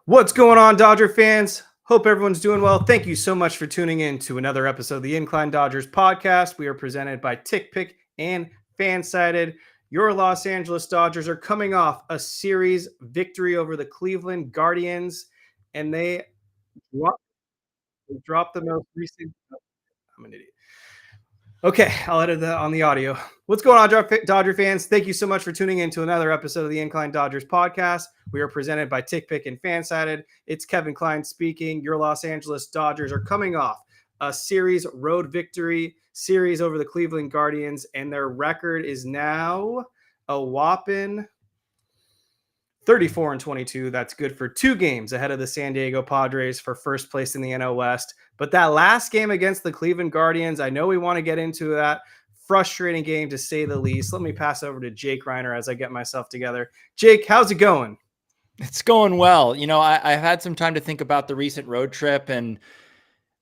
What's going on, Dodger fans? Hope everyone's doing well. Thank you so much for tuning in to another episode of the Incline Dodgers podcast. We are presented by TickPick and FanSided. Your Los Angeles Dodgers are coming off a series victory over the Cleveland Guardians, and they dropped the most recent. I'm an idiot. Okay, I'll edit that on the audio. What's going on, Dodger fans? Thank you so much for tuning in to another episode of the Incline Dodgers podcast. We are presented by TickPick and FanSided. It's Kevin Klein speaking. Your Los Angeles Dodgers are coming off a series road victory series over the Cleveland Guardians, and their record is now a whopping 34-22. That's good for 2 games ahead of the San Diego Padres for first place in the NL West. But that last game against the Cleveland Guardians, I know we want to get into that. Frustrating game, to say the least. Let me pass over to Jake Reiner as I get myself together. Jake, how's it going? It's going well. I've had some time to think about the recent road trip, and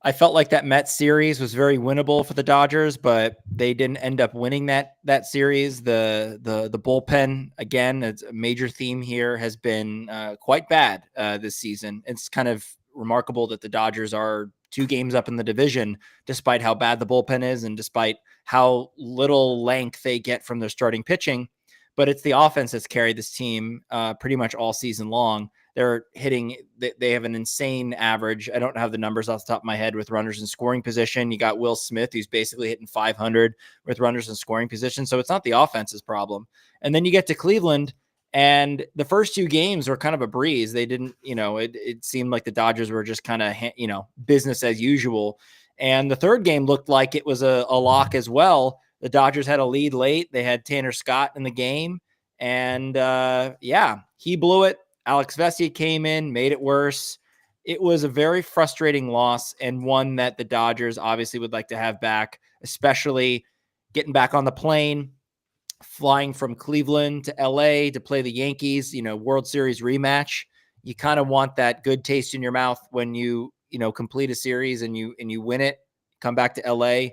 I felt like that Mets series was very winnable for the Dodgers, but they didn't end up winning that series. The bullpen, again, it's a major theme here, has been quite bad this season. It's kind of remarkable that the Dodgers are 2 games up in the division, despite how bad the bullpen is and despite how little length they get from their starting pitching. But it's the offense that's carried this team pretty much all season long. They're hitting, they have an insane average. I don't have the numbers off the top of my head with runners in scoring position. You got Will Smith, who's basically hitting 500 with runners in scoring position. So it's not the offense's problem. And then you get to Cleveland, and the first 2 games were kind of a breeze. They didn't, it seemed like the Dodgers were just kind of, business as usual. And the third game looked like it was a lock as well. The Dodgers had a lead late. They had Tanner Scott in the game. And he blew it. Alex Vesia came in, made it worse. It was a very frustrating loss, and one that the Dodgers obviously would like to have back, especially getting back on the plane, flying from Cleveland to LA to play the Yankees, World Series rematch. You kind of want that good taste in your mouth when you complete a series and you win it, come back to LA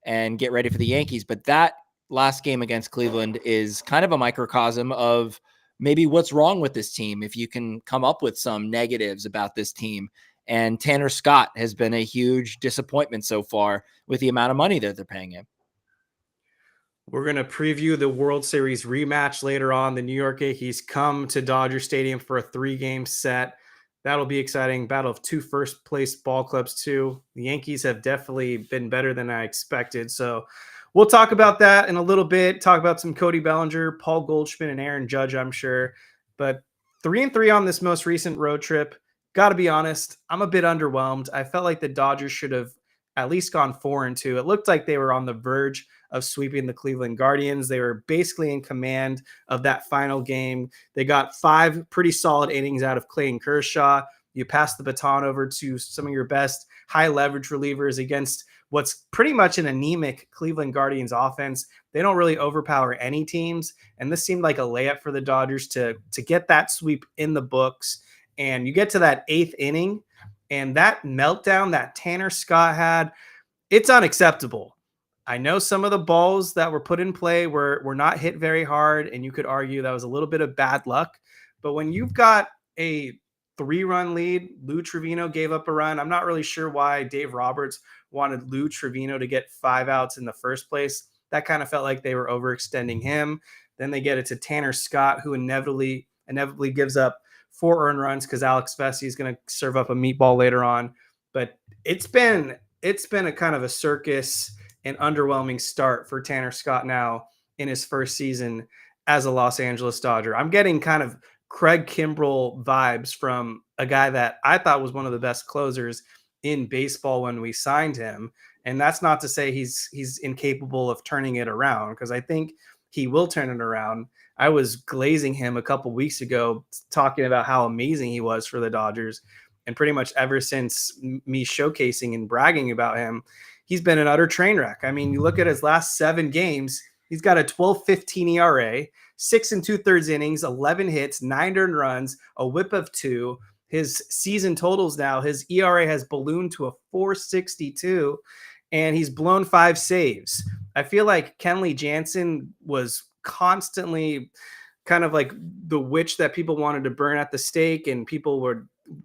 and get ready for the Yankees. But that last game against Cleveland is kind of a microcosm of maybe what's wrong with this team, if you can come up with some negatives about this team. And Tanner Scott has been a huge disappointment so far with the amount of money that they're paying him. We're going to preview the World Series rematch later on. The New York Yankees come to Dodger Stadium for a 3-game set. That'll be exciting. Battle of 2 first-place ball clubs, too. The Yankees have definitely been better than I expected. So we'll talk about that in a little bit, talk about some Cody Ballinger, Paul Goldschmidt, and Aaron Judge, I'm sure. But 3-3 on this most recent road trip. Got to be honest, I'm a bit underwhelmed. I felt like the Dodgers should have at least gone 4-2. It looked like they were on the verge of sweeping the Cleveland Guardians. They were basically in command of that final game. They got 5 pretty solid innings out of Clayton Kershaw. You pass the baton over to some of your best high leverage relievers against what's pretty much an anemic Cleveland Guardians offense. They don't really overpower any teams, and this seemed like a layup for the Dodgers to get that sweep in the books. And you get to that 8th inning, and that meltdown that Tanner Scott had, it's unacceptable. I know some of the balls that were put in play were not hit very hard, and you could argue that was a little bit of bad luck. But when you've got a 3-run lead, Lou Trevino gave up a run. I'm not really sure why Dave Roberts wanted Lou Trevino to get 5 outs in the first place. That kind of felt like they were overextending him. Then they get it to Tanner Scott, who inevitably gives up 4 earned runs because Alex Vesia is going to serve up a meatball later on. But it's been a kind of a circus and underwhelming start for Tanner Scott now in his first season as a Los Angeles Dodger. I'm getting kind of Craig Kimbrell vibes from a guy that I thought was one of the best closers in baseball when we signed him. And that's not to say he's incapable of turning it around, because I think he will turn it around. I was glazing him a couple weeks ago, talking about how amazing he was for the Dodgers. And pretty much ever since me showcasing and bragging about him, he's been an utter train wreck. I mean, you look at his last 7 games, he's got a 12.15 ERA, 6 2/3 innings, 11 hits, 9 earned runs, a whip of 2. His season totals now, his ERA has ballooned to a 4.62, and he's blown 5 saves. I feel like Kenley Jansen was constantly kind of like the witch that people wanted to burn at the stake, and people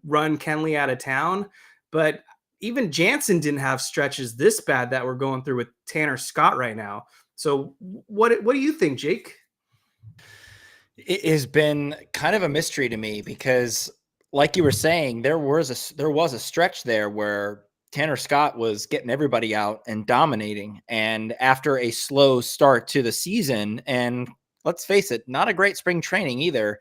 run Kenley out of town. But even Jansen didn't have stretches this bad that we're going through with Tanner Scott right now. So what do you think, Jake? It has been kind of a mystery to me because, like you were saying, there was a stretch there where Tanner Scott was getting everybody out and dominating. And after a slow start to the season, and let's face it, not a great spring training either,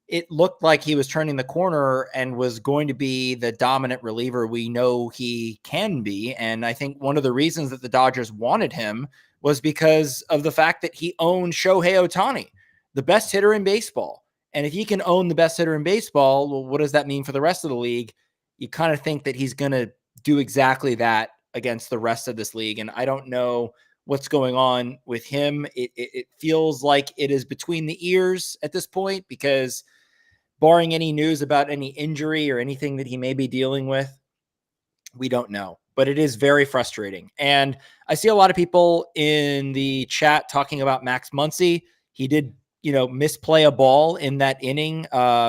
it looked like he was turning the corner and was going to be the dominant reliever we know he can be. And I think one of the reasons that the Dodgers wanted him was because of the fact that he owned Shohei Ohtani, the best hitter in baseball. And if he can own the best hitter in baseball, well, what does that mean for the rest of the league? You kind of think that he's going to do exactly that against the rest of this league. And I don't know what's going on with him. It feels like it is between the ears at this point because barring any news about any injury or anything that he may be dealing with, we don't know. But it is very frustrating. And I see a lot of people in the chat talking about Max Muncy. He did, misplay a ball in that inning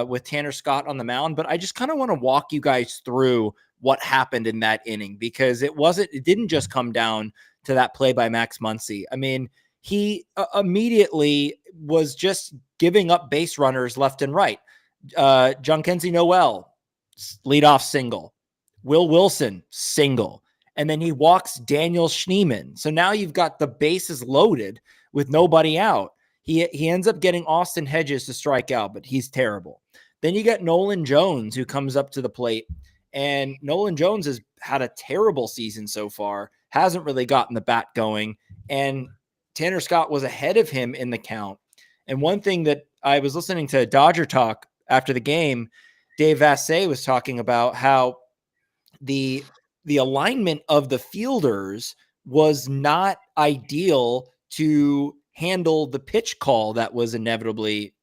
with Tanner Scott on the mound. But I just kind of want to walk you guys through what happened in that inning because it didn't just come down to that play by Max Muncy. I mean, he immediately was just giving up base runners left and right. Jhonkensy Noel, leadoff single. Will Wilson, single. And then he walks Daniel Schneemann. So now you've got the bases loaded with nobody out. He ends up getting Austin Hedges to strike out, but he's terrible. Then you get Nolan Jones, who comes up to the plate. And Nolan Jones has had a terrible season so far, hasn't really gotten the bat going. And Tanner Scott was ahead of him in the count. And one thing that I was listening to Dodger Talk after the game, Dave Vasse was talking about how the alignment of the fielders was not ideal to handle the pitch call that inevitably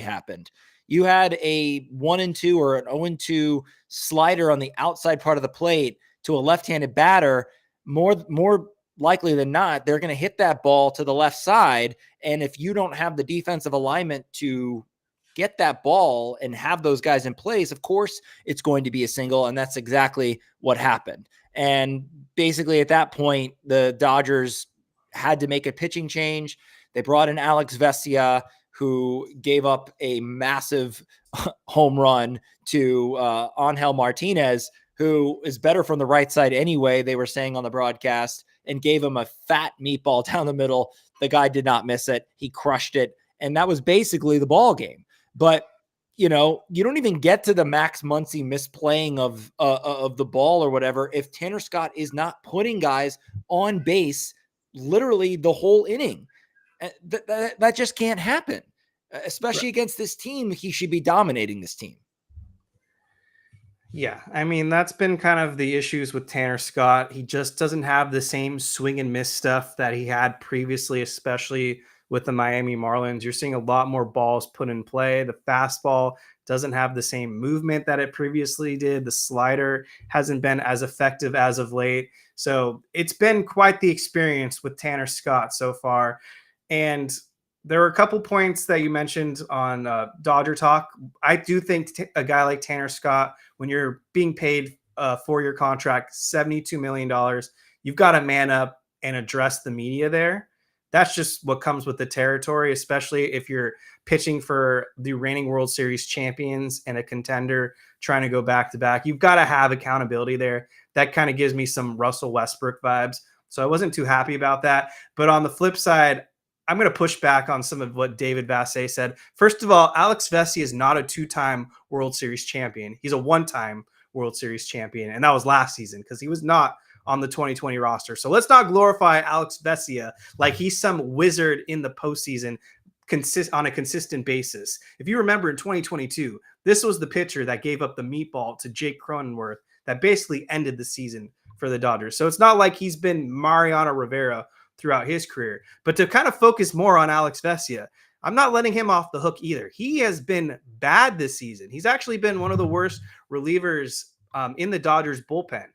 happened. You had a 1-2 or an 0-2 slider on the outside part of the plate to a left-handed batter. More likely than not, they're going to hit that ball to the left side. And if you don't have the defensive alignment to get that ball and have those guys in place, of course, it's going to be a single. And that's exactly what happened. And basically at that point, the Dodgers had to make a pitching change. They brought in Alex Vesia, who gave up a massive home run to Angel Martinez, who is better from the right side anyway, they were saying on the broadcast, and gave him a fat meatball down the middle. The guy did not miss it. He crushed it. And that was basically the ball game. But, you don't even get to the Max Muncy misplaying of the ball or whatever if Tanner Scott is not putting guys on base literally the whole inning. That just can't happen, especially against this team. He should be dominating this team. Yeah, I mean, that's been kind of the issues with Tanner Scott. He just doesn't have the same swing and miss stuff that he had previously, especially with the Miami Marlins. You're seeing a lot more balls put in play. The fastball doesn't have the same movement that it previously did. The slider hasn't been as effective as of late. So it's been quite the experience with Tanner Scott so far. And there were a couple points that you mentioned on Dodger Talk. I do think a guy like Tanner Scott, when you're being paid a 4-year contract, $72 million, you've got to man up and address the media there. That's just what comes with the territory, especially if you're pitching for the reigning World Series champions and a contender trying to go back to back. You've got to have accountability there. That kind of gives me some Russell Westbrook vibes. So I wasn't too happy about that. But on the flip side, I'm going to push back on some of what David Vasse said. First of all, Alex Vesia is not a 2-time World Series champion. He's a 1-time World Series champion, and that was last season because he was not on the 2020 roster. So let's not glorify Alex Vesia like he's some wizard in the postseason on a consistent basis. If you remember in 2022, this was the pitcher that gave up the meatball to Jake Cronenworth that basically ended the season for the Dodgers. So it's not like he's been Mariano Rivera throughout his career. But to kind of focus more on Alex Vesia, I'm not letting him off the hook either. He has been bad this season. He's actually been one of the worst relievers in the Dodgers bullpen.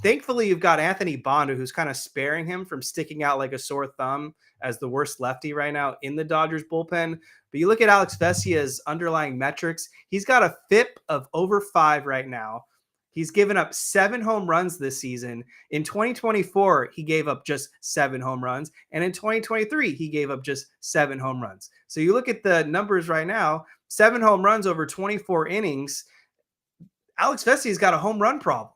thankfully, you've got Anthony Banda, who's kind of sparing him from sticking out like a sore thumb as the worst lefty right now in the Dodgers bullpen. But you look at Alex Vesia's underlying metrics, he's got a FIP of over 5 right now. He's given up 7 home runs this season. In 2024, he gave up just 7 home runs. And in 2023, he gave up just 7 home runs. So you look at the numbers right now, 7 home runs over 24 innings. Alex Vesia's got a home run problem,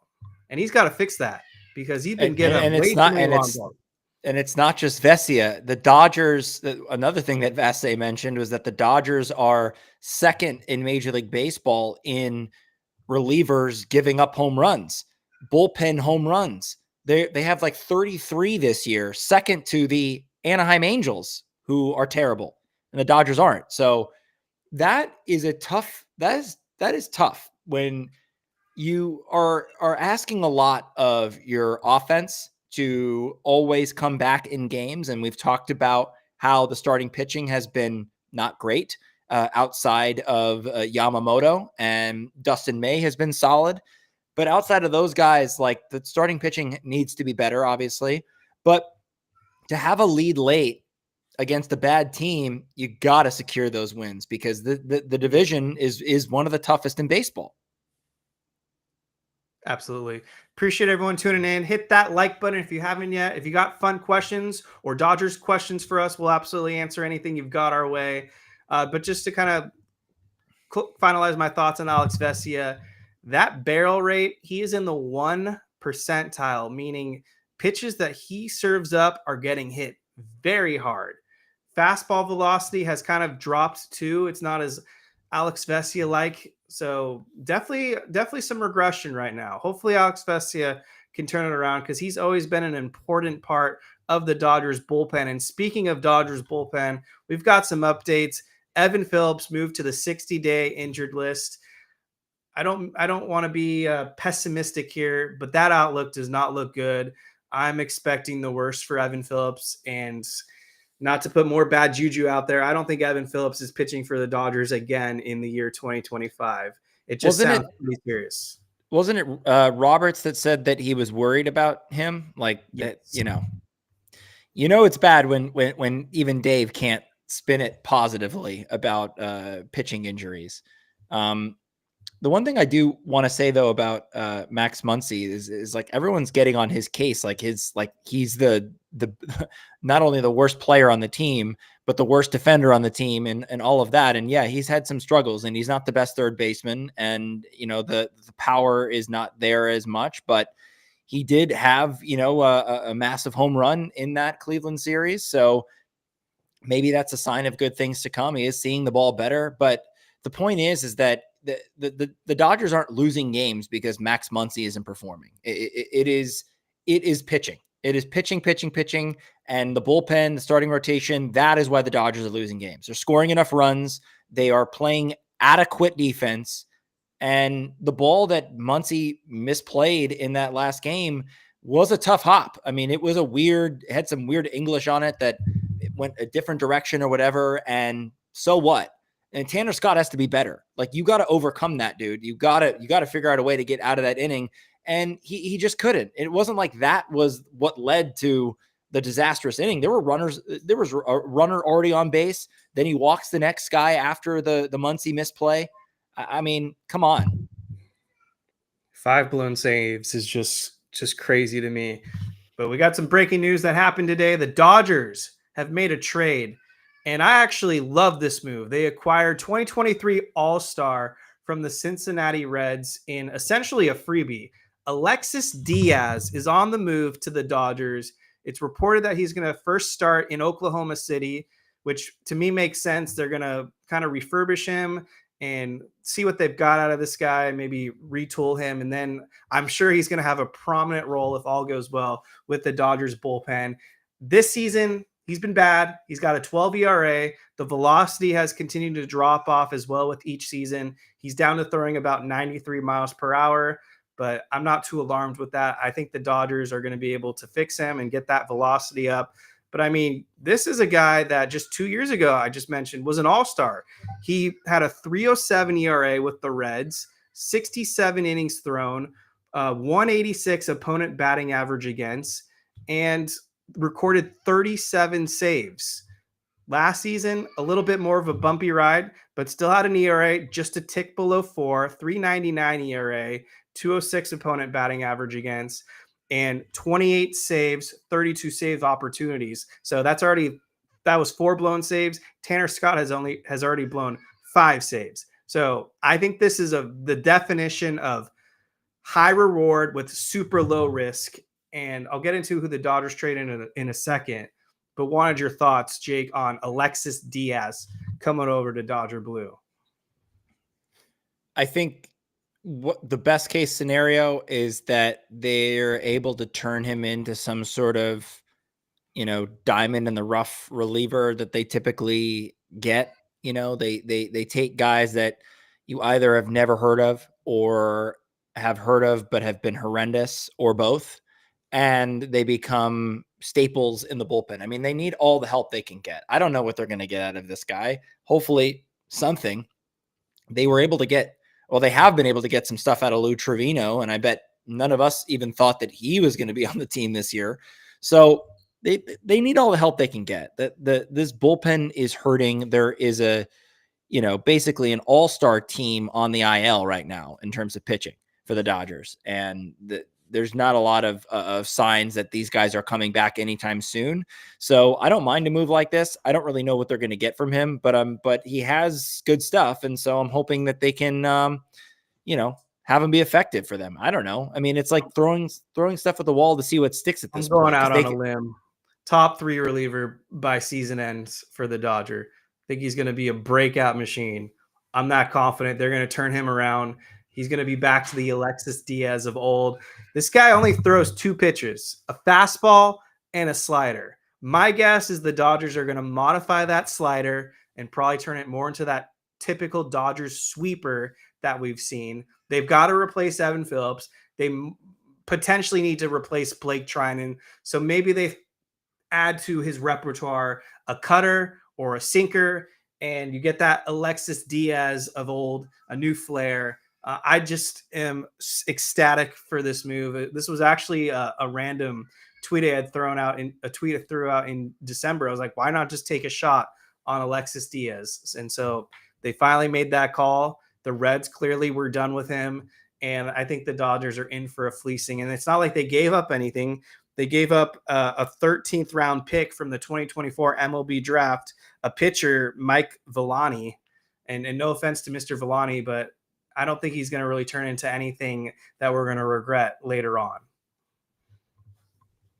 and he's got to fix that because he's been getting and way it's too not many and long it's balls. and it's not just Vesia. The Dodgers, another thing that Vesia mentioned was that the Dodgers are second in Major League Baseball in relievers giving up home runs, bullpen home runs. They have like 33 this year, second to the Anaheim Angels, who are terrible, and the Dodgers aren't. So that is tough when you are asking a lot of your offense to always come back in games. And we've talked about how the starting pitching has been not great outside of Yamamoto, and Dustin May has been solid. But outside of those guys, like, the starting pitching needs to be better, obviously. But to have a lead late against a bad team, you got to secure those wins, because the division is one of the toughest in baseball. Absolutely. Appreciate everyone tuning in. Hit that like button if you haven't yet. If you got fun questions or Dodgers questions for us, we'll absolutely answer anything you've got our way. But just to kind of finalize my thoughts on Alex Vesia, that barrel rate, he is in the 1 percentile, meaning pitches that he serves up are getting hit very hard. Fastball velocity has kind of dropped too. It's not as Alex Vesia like. So definitely some regression right now. Hopefully Alex Vesia can turn it around, because he's always been an important part of the Dodgers bullpen. And speaking of Dodgers bullpen, we've got some updates. Evan Phillips moved to the 60-day injured list. I don't want to be pessimistic here, but that outlook does not look good. I'm expecting the worst for Evan Phillips, and not to put more bad juju out there, I don't think Evan Phillips is pitching for the Dodgers again in the year 2025. It just sounds pretty serious. Wasn't it Roberts that said that he was worried about him? Like, Yes. that, it's bad when even Dave can't spin it positively about pitching injuries. The one thing I do want to say though about Max Muncy is like, everyone's getting on his case, like he's the not only the worst player on the team, but the worst defender on the team, and all of that. And yeah, he's had some struggles, and he's not the best third baseman, and the power is not there as much, but he did have a massive home run in that Cleveland series. So maybe that's a sign of good things to come. He is seeing the ball better, but the point is that the Dodgers aren't losing games because Max Muncy isn't performing. It is pitching. It is pitching, and the bullpen, the starting rotation. That is why the Dodgers are losing games. They're scoring enough runs. They are playing adequate defense, and the ball that Muncy misplayed in that last game was a tough hop. I mean, it had some weird English on it that it went a different direction or whatever. And so what? And Tanner Scott has to be better. Like, you got to overcome that, dude. You got to figure out a way to get out of that inning. And he just couldn't. It wasn't like that was what led to the disastrous inning. There was a runner already on base. Then he walks the next guy after the Muncy misplay. I mean, come on. 5 blown saves is just crazy to me. But we got some breaking news that happened today. The Dodgers have made a trade, and I actually love this move. They acquired 2023 All-Star from the Cincinnati Reds in essentially a freebie. Alexis Diaz is on the move to the Dodgers. It's reported that he's going to first start in Oklahoma City, which to me makes sense. They're going to kind of refurbish him and see what they've got out of this guy, maybe retool him. And then I'm sure he's going to have a prominent role, if all goes well, with the Dodgers bullpen. This season, he's been bad. He's got a 12 ERA. The velocity has continued to drop off as well with each season. He's down to throwing about 93 miles per hour, but I'm not too alarmed with that. I think the Dodgers are going to be able to fix him and get that velocity up. But I mean, this is a guy that just 2 years ago, I just mentioned, was an all-star. He had a 3.07 ERA with the Reds, 67 innings thrown, 186 opponent batting average against, and recorded 37 saves. Last season, a little bit more of a bumpy ride, but still had an ERA just a tick below 4, 3.99 ERA, 206 opponent batting average against, and 28 saves, 32 save opportunities. So that was 4 blown saves. Tanner Scott has already blown 5 saves. So I think this is the definition of high reward with super low risk. And I'll get into who the Dodgers trade in a second. But wanted your thoughts, Jake, on Alexis Diaz coming over to Dodger Blue. I think what the best case scenario is that they're able to turn him into some sort of, diamond in the rough reliever that they typically get. They take guys that you either have never heard of or have heard of but have been horrendous, or both, and they become staples in the bullpen. I mean, they need all the help they can get. I don't know what they're going to get out of this guy. Hopefully something. They have been able to get some stuff out of Lou Trevino, and I bet none of us even thought that he was going to be on the team this year. So they need all the help they can get. This bullpen is hurting. There is basically an all-star team on the IL right now in terms of pitching for the Dodgers, and there's not a lot of signs that these guys are coming back anytime soon. So I don't mind a move like this. I don't really know what they're going to get from him, but he has good stuff, and so I'm hoping that they can, have him be effective for them. I don't know. I mean, it's like throwing stuff at the wall to see what sticks at this point. I'm going out on a limb. Top 3 reliever by season ends for the Dodger. I think he's going to be a breakout machine. I'm not confident they're going to turn him around. He's going to be back to the Alexis Diaz of old. This guy only throws 2 pitches, a fastball and a slider. My guess is the Dodgers are going to modify that slider and probably turn it more into that typical Dodgers sweeper that we've seen. They've got to replace Evan Phillips. They potentially need to replace Blake Trinan. So maybe they add to his repertoire a cutter or a sinker, and you get that Alexis Diaz of old, a new flair. I just am ecstatic for this move. This was actually a random tweet I had thrown out in a tweet I threw out in December. I was like, why not just take a shot on Alexis Diaz? And so they finally made that call. The Reds clearly were done with him. And I think the Dodgers are in for a fleecing. And it's not like they gave up anything. They gave up a 13th round pick from the 2024 MLB draft, a pitcher, Mike Villani. And no offense to Mr. Villani, but I don't think he's going to really turn into anything that we're going to regret later on.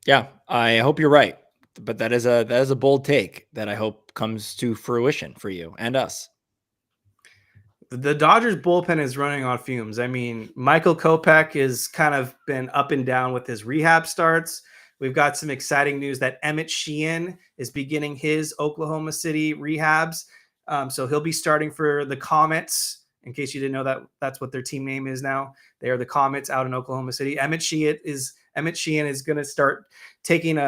Yeah, I hope you're right. But that is a bold take that I hope comes to fruition for you and us. The Dodgers bullpen is running on fumes. I mean, Michael Kopech has kind of been up and down with his rehab starts. We've got some exciting news that Emmett Sheehan is beginning his Oklahoma City rehabs. So he'll be starting for the Comets. In case you didn't know that that's what their team name is now. They are the Comets out in Oklahoma City. Emmett Sheehan is going to start taking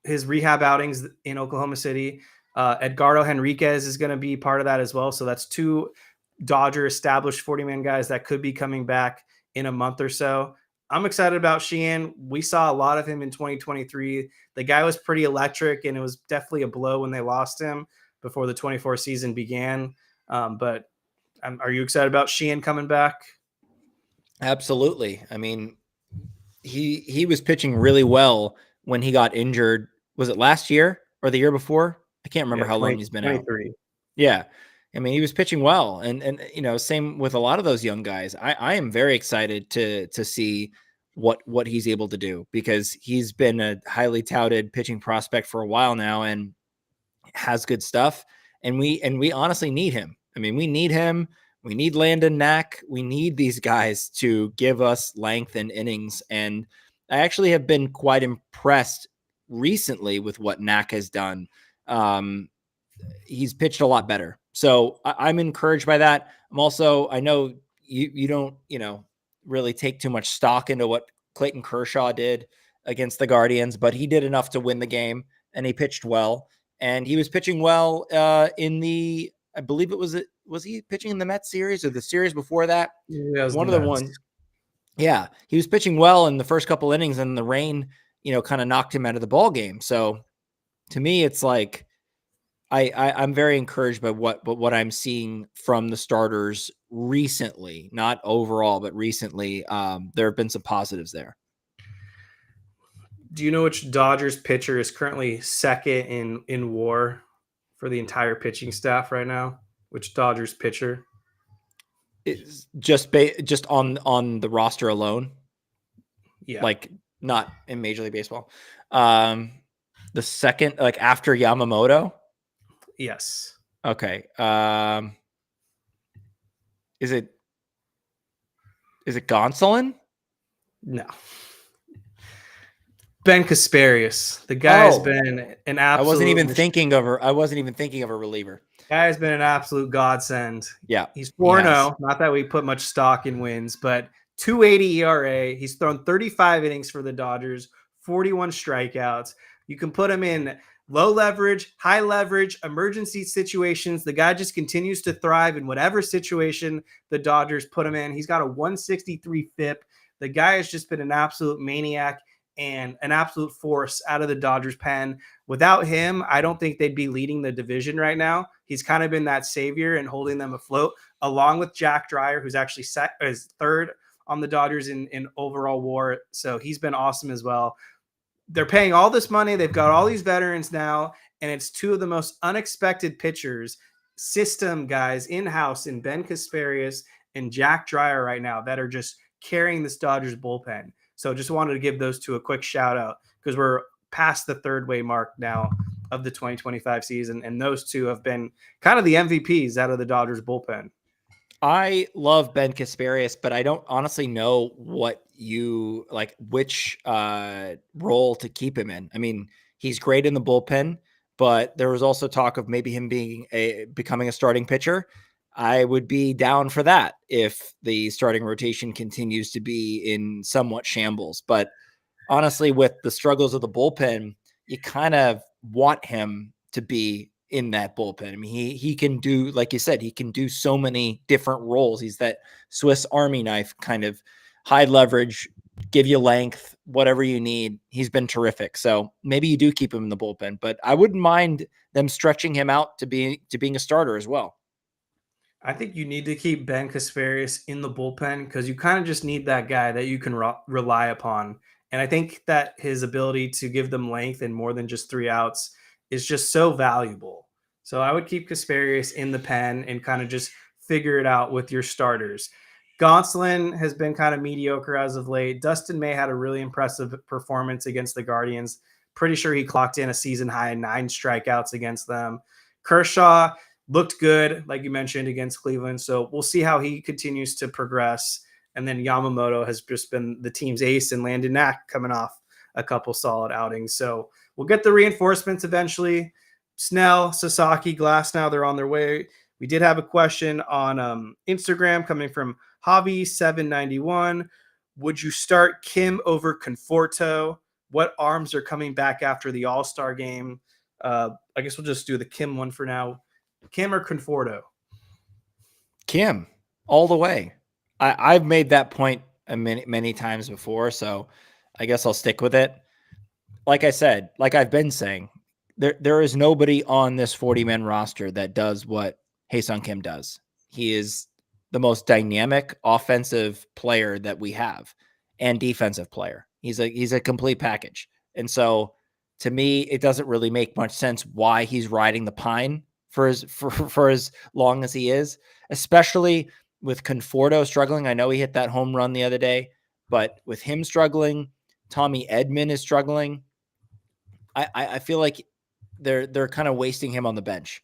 his rehab outings in Oklahoma City. Edgardo Henriquez is going to be part of that as well. So that's 2 Dodger established 40-man guys that could be coming back in a month or so. I'm excited about Sheehan. We saw a lot of him in 2023. The guy was pretty electric, and it was definitely a blow when they lost him before the 24 season began. But are you excited about Sheehan coming back? Absolutely. I mean, he was pitching really well when he got injured. Was it last year or the year before? I can't remember how long he's been out. Yeah. I mean, he was pitching well. And same with a lot of those young guys. I am very excited to see what he's able to do, because he's been a highly touted pitching prospect for a while now and has good stuff. And we honestly need him. I mean, we need him. We need Landon Knack. We need these guys to give us length and innings. And I actually have been quite impressed recently with what Knack has done. He's pitched a lot better. So I'm encouraged by that. I know you don't, really take too much stock into what Clayton Kershaw did against the Guardians, but he did enough to win the game, and he pitched well. And he was pitching well I believe was he pitching in the Mets series or the series before that? Yeah, one of the ones. Yeah, he was pitching well in the first couple innings, and the rain, kind of knocked him out of the ball game. So to me, it's like I'm very encouraged by what I'm seeing from the starters recently, not overall, but recently. There have been some positives there. Do you know which Dodgers pitcher is currently second in WAR for the entire pitching staff right now? Which Dodgers pitcher? It's just on the roster alone, Yeah. like not in Major League Baseball. Um, the second, like after Yamamoto. Yes. Okay. Is it Gonsolin? No. Ben Kasparius. The guy has Oh, been an I wasn't absolute even thinking of her. I wasn't even thinking of a reliever. guy has been an absolute godsend. Yeah, He's he 4-0. has. Not that we put much stock in wins, but 2.80 ERA. He's thrown 35 innings for the Dodgers, 41 strikeouts. You can put him in low leverage, high leverage, emergency situations. The guy just continues to thrive in whatever situation the Dodgers put him in. He's got a 163 FIP. The guy has just been an absolute maniac and an absolute force out of the Dodgers pen. Without him, I don't think they'd be leading the division right now. He's kind of been that savior and holding them afloat, along with Jack Dreyer, who's actually is third on the Dodgers in overall WAR. So he's been awesome as well. They're paying all this money. They've got all these veterans now, and it's two of the most unexpected pitchers, system guys in-house in Ben Kasparius and Jack Dreyer right now that are just carrying this Dodgers bullpen. So just wanted to give those two a quick shout out because we're past the third way mark now of the 2025 season, and those two have been kind of the MVPs out of the Dodgers bullpen. I love Ben Kasparius, but I don't honestly know what you like, which role to keep him in. I mean, he's great in the bullpen, but there was also talk of maybe him becoming a starting pitcher. I would be down for that if the starting rotation continues to be in somewhat shambles. But honestly, with the struggles of the bullpen, you kind of want him to be in that bullpen. I mean, he can do, like you said, he can do so many different roles. He's that Swiss Army knife kind of high leverage, give you length, whatever you need. He's been terrific. So maybe you do keep him in the bullpen, but I wouldn't mind them stretching him out to being a starter as well. I think you need to keep Ben Kasparius in the bullpen because you kind of just need that guy that you can rely upon. And I think that his ability to give them length and more than just 3 outs is just so valuable. So I would keep Kasparius in the pen and kind of just figure it out with your starters. Gonsolin has been kind of mediocre as of late. Dustin May had a really impressive performance against the Guardians. Pretty sure he clocked in a season high 9 strikeouts against them. Kershaw looked good, like you mentioned, against Cleveland. So we'll see how he continues to progress. And then Yamamoto has just been the team's ace, and Landon Knack coming off a couple solid outings. So we'll get the reinforcements eventually. Snell, Sasaki, Glasnow, they're on their way. We did have a question on Instagram coming from Javi791. Would you start Kim over Conforto? What arms are coming back after the All-Star game? I guess we'll just do the Kim one for now. Kim or Conforto? Kim, all the way. I've made that point many times before, so I guess I'll stick with it. Like I said, like I've been saying, there is nobody on this 40-man roster that does what Hae-Sung Kim does. He is the most dynamic offensive player that we have and defensive player. He's a complete package. And so to me, it doesn't really make much sense why he's riding the pine for as long as he is, especially with Conforto struggling. I know he hit that home run the other day, but with him struggling, Tommy Edman is struggling. I feel like they're kind of wasting him on the bench.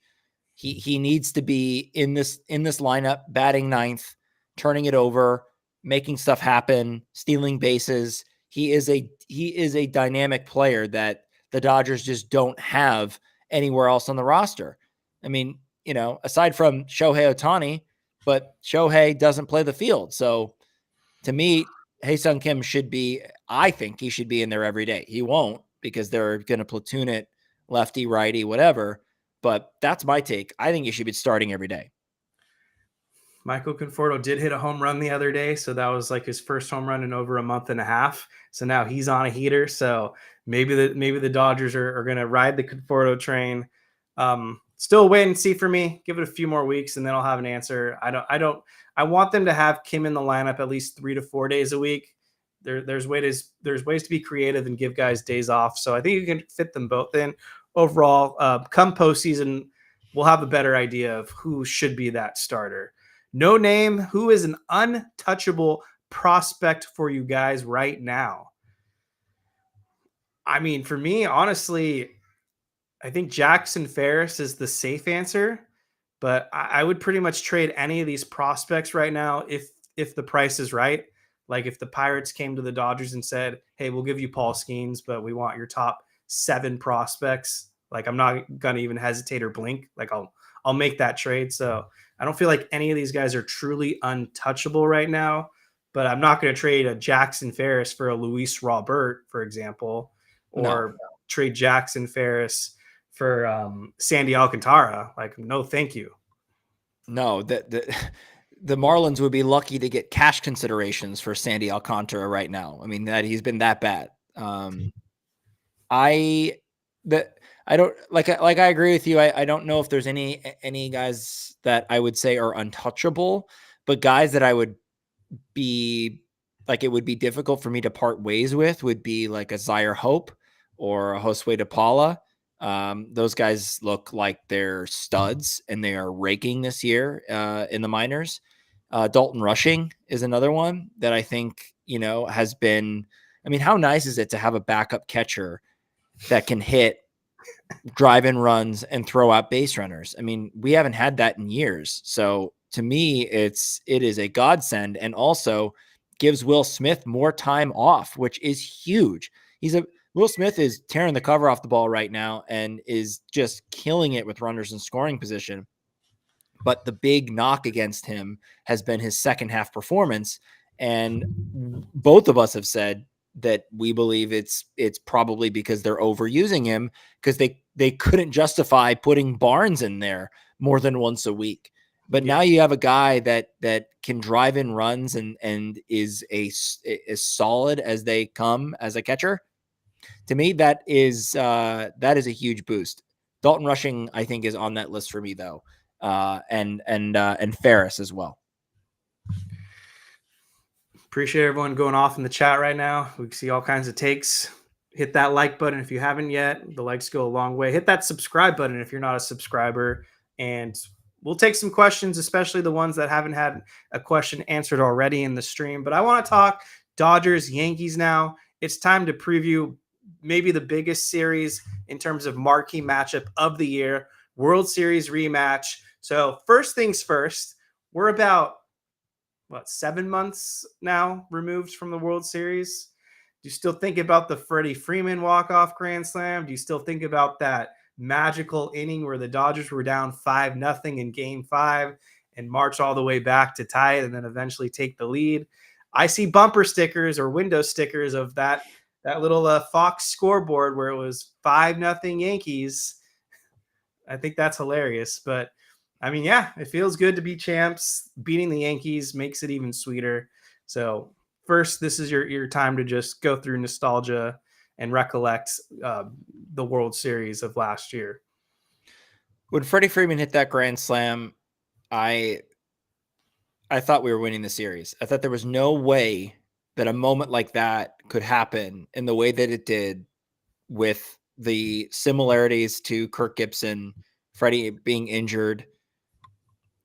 He needs to be in this lineup, batting ninth, turning it over, making stuff happen, stealing bases. He is a dynamic player that the Dodgers just don't have anywhere else on the roster. I mean, aside from Shohei Ohtani, but Shohei doesn't play the field. So to me, Hae-Sung Kim I think he should be in there every day. He won't because they're going to platoon it lefty, righty, whatever. But that's my take. I think he should be starting every day. Michael Conforto did hit a home run the other day, so that was like his first home run in over a month and a half. So now he's on a heater. So maybe the Dodgers are going to ride the Conforto train. Still wait and see for me. Give it a few more weeks, and then I'll have an answer. I want them to have Kim in the lineup at least 3 to 4 days a week. There's ways to be creative and give guys days off. So I think you can fit them both in. Overall, come postseason, we'll have a better idea of who should be that starter. No name, who is an untouchable prospect for you guys right now? I mean, for me, honestly, I think Jackson Ferris is the safe answer, but I would pretty much trade any of these prospects right now if the price is right. Like if the Pirates came to the Dodgers and said, "Hey, we'll give you Paul Skeens, but we want your top 7 prospects." Like I'm not gonna even hesitate or blink. Like I'll make that trade. So I don't feel like any of these guys are truly untouchable right now. But I'm not going to trade a Jackson Ferris for a Luis Robert, for example, or No, trade Jackson Ferris for Sandy Alcantara. Like, no, thank you. no, the Marlins would be lucky to get cash considerations for Sandy Alcantara right now. I mean, that he's been that bad. I don't like I agree with you. I don't know if there's any guys that I would say are untouchable, but guys that I would be like it would be difficult for me to part ways with would be like a Zaire Hope or a Josue De Paula. Those guys look like they're studs and they are raking this year in the minors. Dalton Rushing is another one that I think, has been. I mean, how nice is it to have a backup catcher that can hit drive-in runs and throw out base runners? I mean, we haven't had that in years. So to me, it is a godsend, and also gives Will Smith more time off, which is huge. Will Smith is tearing the cover off the ball right now and is just killing it with runners in scoring position. But the big knock against him has been his second half performance. And both of us have said that we believe it's probably because they're overusing him, because they couldn't justify putting Barnes in there more than once a week. But now you have a guy that can drive in runs and is as solid as they come as a catcher. To me, that is a huge boost. Dalton Rushing, I think, is on that list for me though, and Ferris as well. Appreciate everyone going off in the chat right now. We can see all kinds of takes. Hit that like button if you haven't yet. The likes go a long way. Hit that subscribe button if you're not a subscriber. And we'll take some questions, especially the ones that haven't had a question answered already in the stream. But I want to talk Dodgers Yankees now. It's time to preview maybe the biggest series in terms of marquee matchup of the year, World Series rematch. So first things first, we're about 7 months now removed from the World Series. Do you still think about the Freddie Freeman walk-off grand slam? Do you still think about that magical inning where the Dodgers were down 5-0 in game 5 and march all the way back to tie it and then eventually take the lead? I see bumper stickers or window stickers of that little Fox scoreboard where it was 5-0 Yankees. I think that's hilarious. But I mean, yeah, it feels good to be champs. Beating the Yankees makes it even sweeter. So first, this is your time to just go through nostalgia and recollect the World Series of last year. When Freddie Freeman hit that grand slam, I thought we were winning the series. I thought there was no way that a moment like that could happen in the way that it did, with the similarities to Kirk Gibson, Freddie being injured,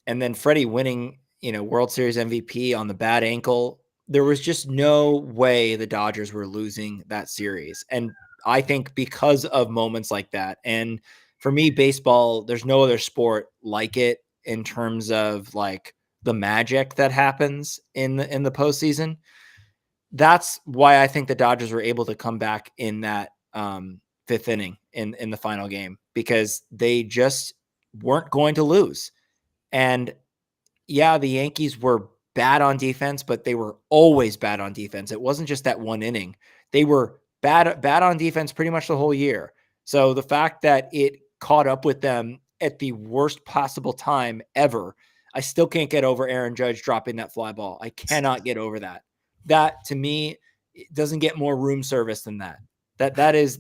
and then Freddie winning, World Series MVP on the bad ankle. There was just no way the Dodgers were losing that series. And I think because of moments like that, and for me, baseball, there's no other sport like it in terms of like the magic that happens in the postseason. That's why I think the Dodgers were able to come back in that fifth inning in the final game, because they just weren't going to lose. And yeah, the Yankees were bad on defense, but they were always bad on defense. It wasn't just that one inning. They were bad on defense pretty much the whole year. So the fact that it caught up with them at the worst possible time ever, I still can't get over Aaron Judge dropping that fly ball. I cannot get over that. That to me, it doesn't get more room service than that. That is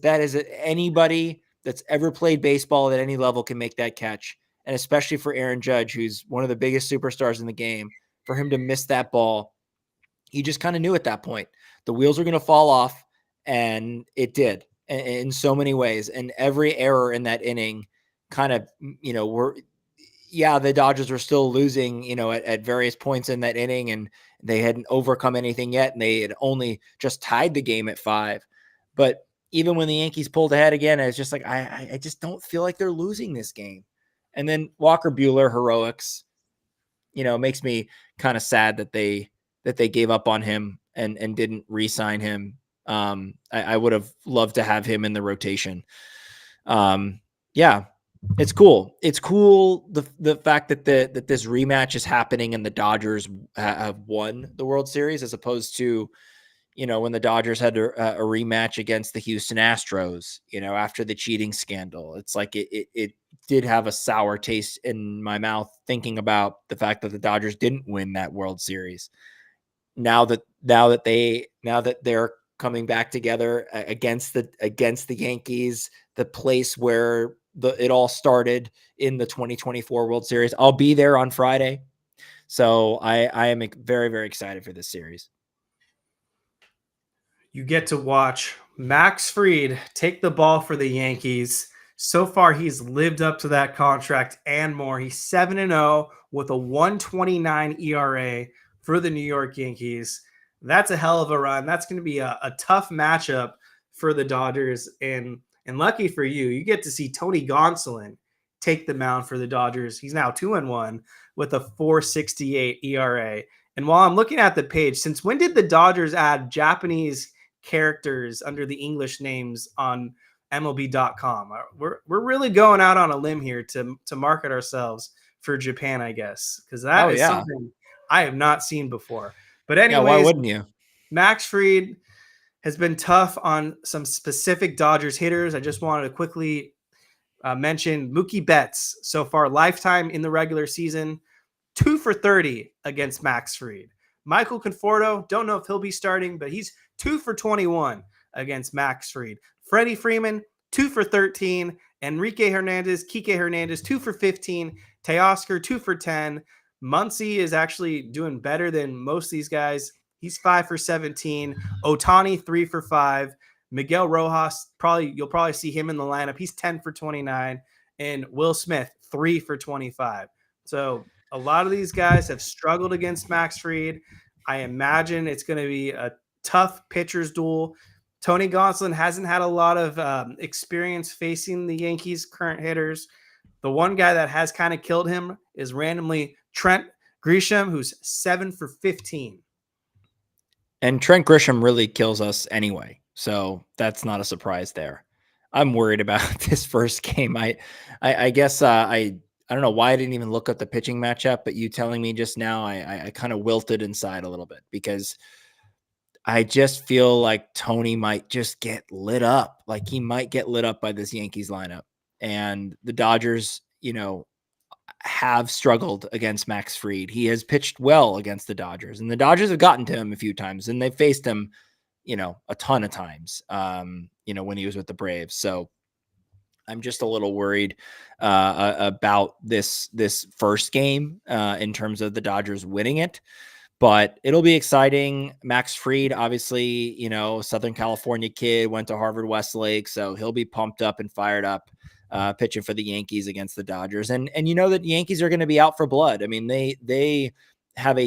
anybody that's ever played baseball at any level can make that catch. And especially for Aaron Judge, who's one of the biggest superstars in the game, for him to miss that ball, he just kind of knew at that point the wheels were going to fall off, and it did in so many ways. And every error in that inning kind of, the Dodgers were still losing, at various points in that inning, and they hadn't overcome anything yet, and they had only just tied the game at 5. But even when the Yankees pulled ahead again, I was just like, I just don't feel like they're losing this game. And then Walker Buehler heroics, makes me kind of sad that they gave up on him and didn't re-sign him. I would have loved to have him in the rotation. Yeah, it's cool. It's cool the fact that this rematch is happening and the Dodgers have won the World Series, as opposed to, when the Dodgers had a rematch against the Houston Astros, after the cheating scandal. It's like it did have a sour taste in my mouth thinking about the fact that the Dodgers didn't win that World Series. Now that they're coming back together against the Yankees, the place where it all started in the 2024 World Series. I'll be there on Friday. So I am very, very excited for this series. You get to watch Max Fried take the ball for the Yankees. So far, he's lived up to that contract and more. He's 7-0 with a 1.29 ERA for the New York Yankees. That's a hell of a run. That's going to be a tough matchup for the Dodgers. And lucky for you, you get to see Tony Gonsolin take the mound for the Dodgers. He's now 2-1 with a 4.68 ERA. And while I'm looking at the page, since when did the Dodgers add Japanese characters under the English names on MLB.com? We're really going out on a limb here to market ourselves for Japan, I guess, because that is something I have not seen before. But anyways, why wouldn't you? Max Fried has been tough on some specific Dodgers hitters. I just wanted to quickly mention Mookie Betts. So far, lifetime in the regular season, 2 for 30 against Max Fried. Michael Conforto, don't know if he'll be starting, but he's 2 for 21 against Max Fried. Freddie Freeman, 2 for 13. Kike Hernandez, 2 for 15. Teoscar, 2 for 10. Muncy is actually doing better than most of these guys. He's 5 for 17. Ohtani, 3 for 5. Miguel Rojas, you'll probably see him in the lineup. He's 10 for 29. And Will Smith, 3 for 25. So a lot of these guys have struggled against Max Fried. I imagine it's going to be a tough pitcher's duel. Tony Gonsolin hasn't had a lot of experience facing the Yankees' current hitters. The one guy that has kind of killed him is randomly Trent Grisham, who's 7 for 15. And Trent Grisham really kills us anyway, so that's not a surprise there. I'm worried about this first game. I guess I don't know why I didn't even look up the pitching matchup, but you telling me just now, I kind of wilted inside a little bit, because I just feel like Tony might just get lit up. Like he might get lit up by this Yankees lineup. And the Dodgers, have struggled against Max Fried. He has pitched well against the Dodgers, and the Dodgers have gotten to him a few times, and they've faced him, a ton of times, when he was with the Braves. So I'm just a little worried about this first game in terms of the Dodgers winning it, but it'll be exciting. Max Fried, obviously, Southern California kid, went to Harvard Westlake, so he'll be pumped up and fired up pitching for the Yankees against the Dodgers. And that Yankees are going to be out for blood. I mean, they have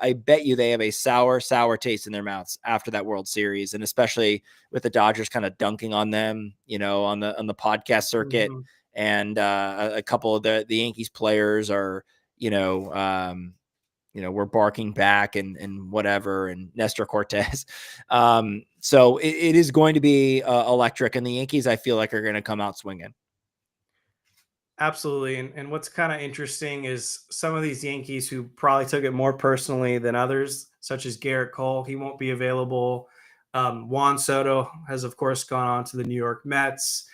I bet you they have a sour taste in their mouths after that World Series, and especially with the Dodgers kind of dunking on them, on the podcast circuit. Mm-hmm. And a couple of the Yankees players are, we're barking back and whatever, and Nestor Cortez. So it is going to be electric, and the Yankees, I feel like, are going to come out swinging. Absolutely. And what's kind of interesting is some of these Yankees who probably took it more personally than others, such as Garrett Cole. He won't be available. Juan Soto has, of course, gone on to the New York Mets.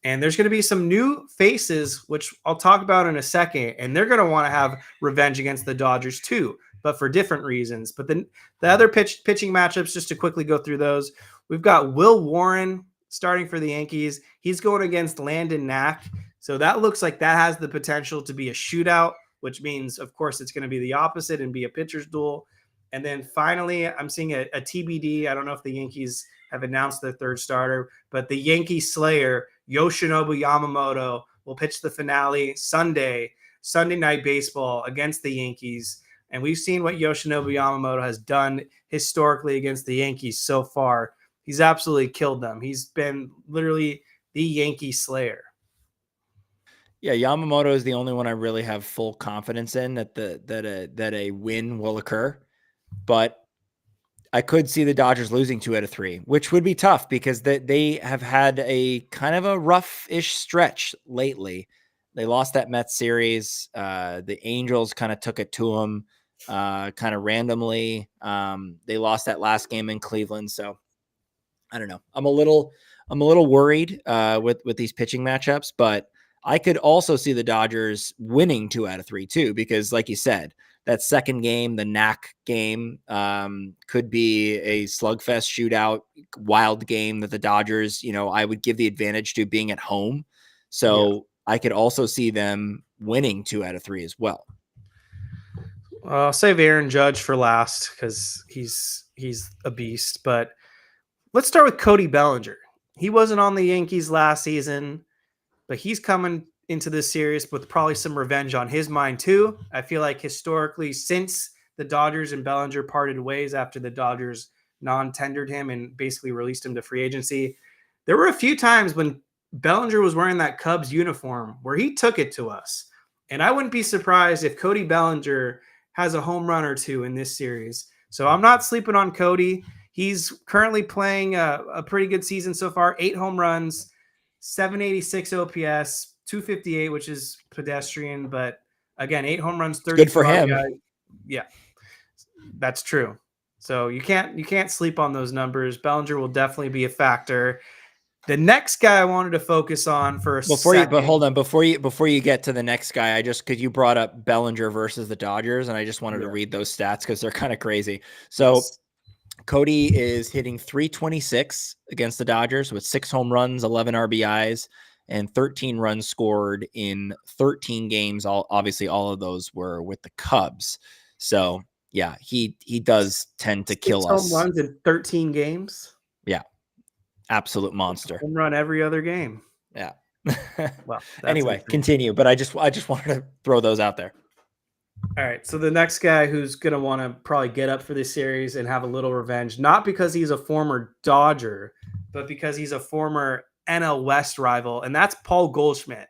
And there's going to be some new faces, which I'll talk about in a second. And they're going to want to have revenge against the Dodgers too, but for different reasons. But then the other pitching matchups, just to quickly go through those, we've got Will Warren starting for the Yankees. He's going against Landon Knack. So that looks like that has the potential to be a shootout, which means, of course, it's going to be the opposite and be a pitcher's duel. And then finally, I'm seeing a TBD. I don't know if the Yankees have announced their third starter, but the Yankee Slayer, Yoshinobu Yamamoto, will pitch the finale Sunday Night Baseball against the Yankees. And we've seen what Yoshinobu Yamamoto has done historically against the Yankees so far. He's absolutely killed them. He's been literally the Yankee Slayer. Yeah, Yamamoto is the only one I really have full confidence in that a win will occur. But I could see the Dodgers losing 2 out of 3, which would be tough because they have had a kind of a rough-ish stretch lately. They lost that Mets series. The Angels kind of took it to them kind of randomly. They lost that last game in Cleveland. So I don't know. I'm a little worried with these pitching matchups, but I could also see the Dodgers winning 2 out of 3 too, because like you said, that second game, the Knack game, could be a slugfest shootout, wild game that the Dodgers, I would give the advantage to being at home. So I could also see them winning 2 out of 3 as well. I'll save Aaron Judge for last because he's a beast. But let's start with Cody Ballinger. He wasn't on the Yankees last season, but he's coming into this series with probably some revenge on his mind too. I feel like historically, since the Dodgers and Bellinger parted ways after the Dodgers non-tendered him and basically released him to free agency, there were a few times when Bellinger was wearing that Cubs uniform where he took it to us. And I wouldn't be surprised if Cody Bellinger has a home run or two in this series. So I'm not sleeping on Cody. He's currently playing a pretty good season so far, 8 home runs, 786 OPS, 258, which is pedestrian, but again, 8 home runs, 34 good for him. RBI. Yeah, that's true. So you can't sleep on those numbers. Bellinger will definitely be a factor. The next guy I wanted to focus on for a second. But hold on, before you get to the next guy, because you brought up Bellinger versus the Dodgers, and I just wanted to read those stats because they're kind of crazy. So Cody is hitting 326 against the Dodgers with 6 home runs, 11 RBIs, and 13 runs scored in 13 games. Obviously, all of those were with the Cubs. So yeah, he does tend to kill us. 6 home runs in 13 games. Yeah, absolute monster. Home run every other game. Yeah. Well, anyway, continue. But I just wanted to throw those out there. All right, so the next guy who's going to want to probably get up for this series and have a little revenge, not because he's a former Dodger, but because he's a former NL West rival, and that's Paul Goldschmidt.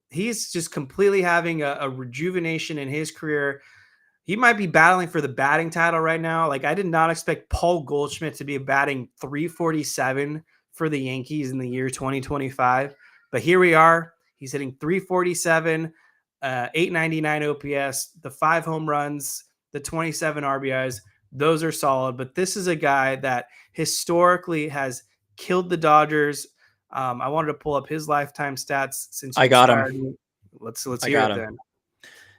He's just completely having a rejuvenation in his career. He might be battling for the batting title right now. Like, I did not expect Paul Goldschmidt to be batting 347 for the Yankees in the year 2025, but here we are. He's hitting 347. 899 OPS, the 5 home runs, the 27 RBIs. Those are solid. But this is a guy that historically has killed the Dodgers. I wanted to pull up his lifetime stats since I got him. Let's hear it then.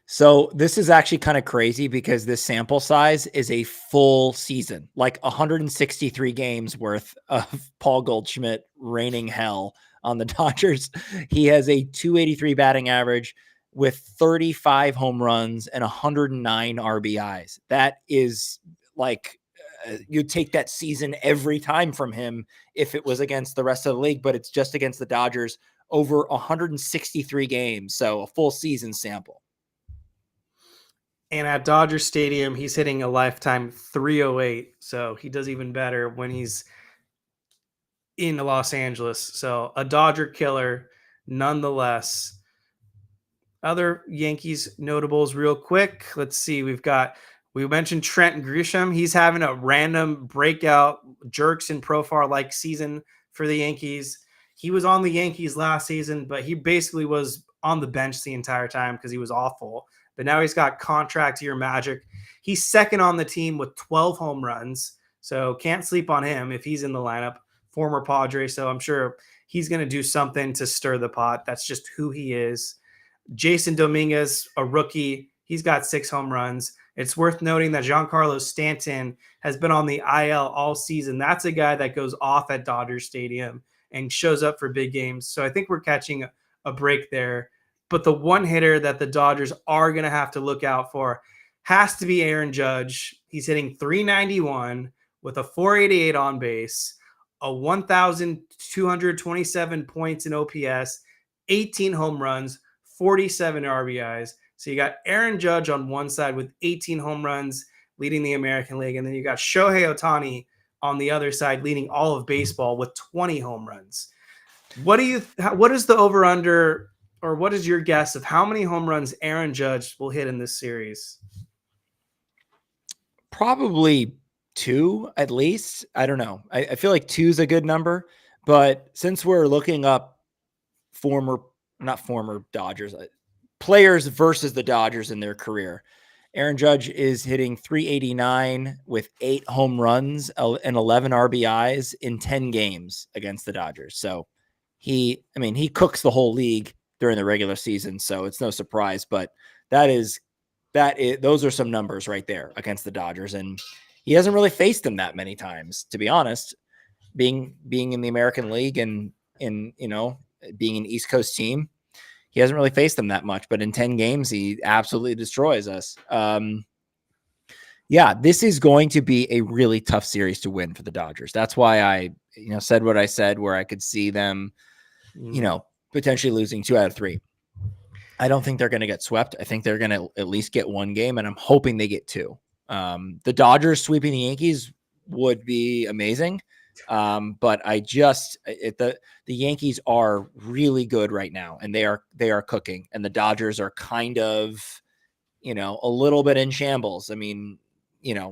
So this is actually kind of crazy because this sample size is a full season, like 163 games worth of Paul Goldschmidt raining hell on the Dodgers. He has a 283 batting average with 35 home runs and 109 RBIs. That is like, you'd take that season every time from him if it was against the rest of the league, but it's just against the Dodgers over 163 games. So a full season sample. And at Dodger Stadium, he's hitting a lifetime 308. So he does even better when he's in Los Angeles. So a Dodger killer nonetheless. Other Yankees notables real quick. Let's see. We mentioned Trent Grisham. He's having a random breakout Jerks profile-like season for the Yankees. He was on the Yankees last season, but he basically was on the bench the entire time because he was awful. But now he's got contract year magic. He's second on the team with 12 home runs. So can't sleep on him if he's in the lineup. Former Padre. So I'm sure he's going to do something to stir the pot. That's just who he is. Jason Dominguez, a rookie, he's got 6 home runs. It's worth noting that Giancarlo Stanton has been on the IL all season. That's a guy that goes off at Dodger Stadium and shows up for big games. So I think we're catching a break there. But the one hitter that the Dodgers are going to have to look out for has to be Aaron Judge. He's hitting 391 with a 488 on base, a 1,227 points in OPS, 18 home runs, 47 RBIs. So you got Aaron Judge on one side with 18 home runs leading the American League. And then you got Shohei Ohtani on the other side leading all of baseball with 20 home runs. What is the over under, or what is your guess of how many home runs Aaron Judge will hit in this series? Probably 2 at least. I don't know. I feel like 2 is a good number, but since we're looking up not former Dodgers, players versus the Dodgers in their career, Aaron Judge is hitting 389 with 8 home runs and 11 RBIs in 10 games against the Dodgers. So he cooks the whole league during the regular season, so it's no surprise, but those are some numbers right there against the Dodgers, and he hasn't really faced them that many times, to be honest. Being in the American League and being an East Coast team, he hasn't really faced them that much, but in 10 games, he absolutely destroys us. This is going to be a really tough series to win for the Dodgers. That's why I, said what I said, where I could see them, potentially losing 2 out of 3. I don't think they're going to get swept. I think they're going to at least get 1 game, and I'm hoping they get 2. The Dodgers sweeping the Yankees would be amazing. But the Yankees are really good right now, and they are cooking, and the Dodgers are kind of, a little bit in shambles. I mean,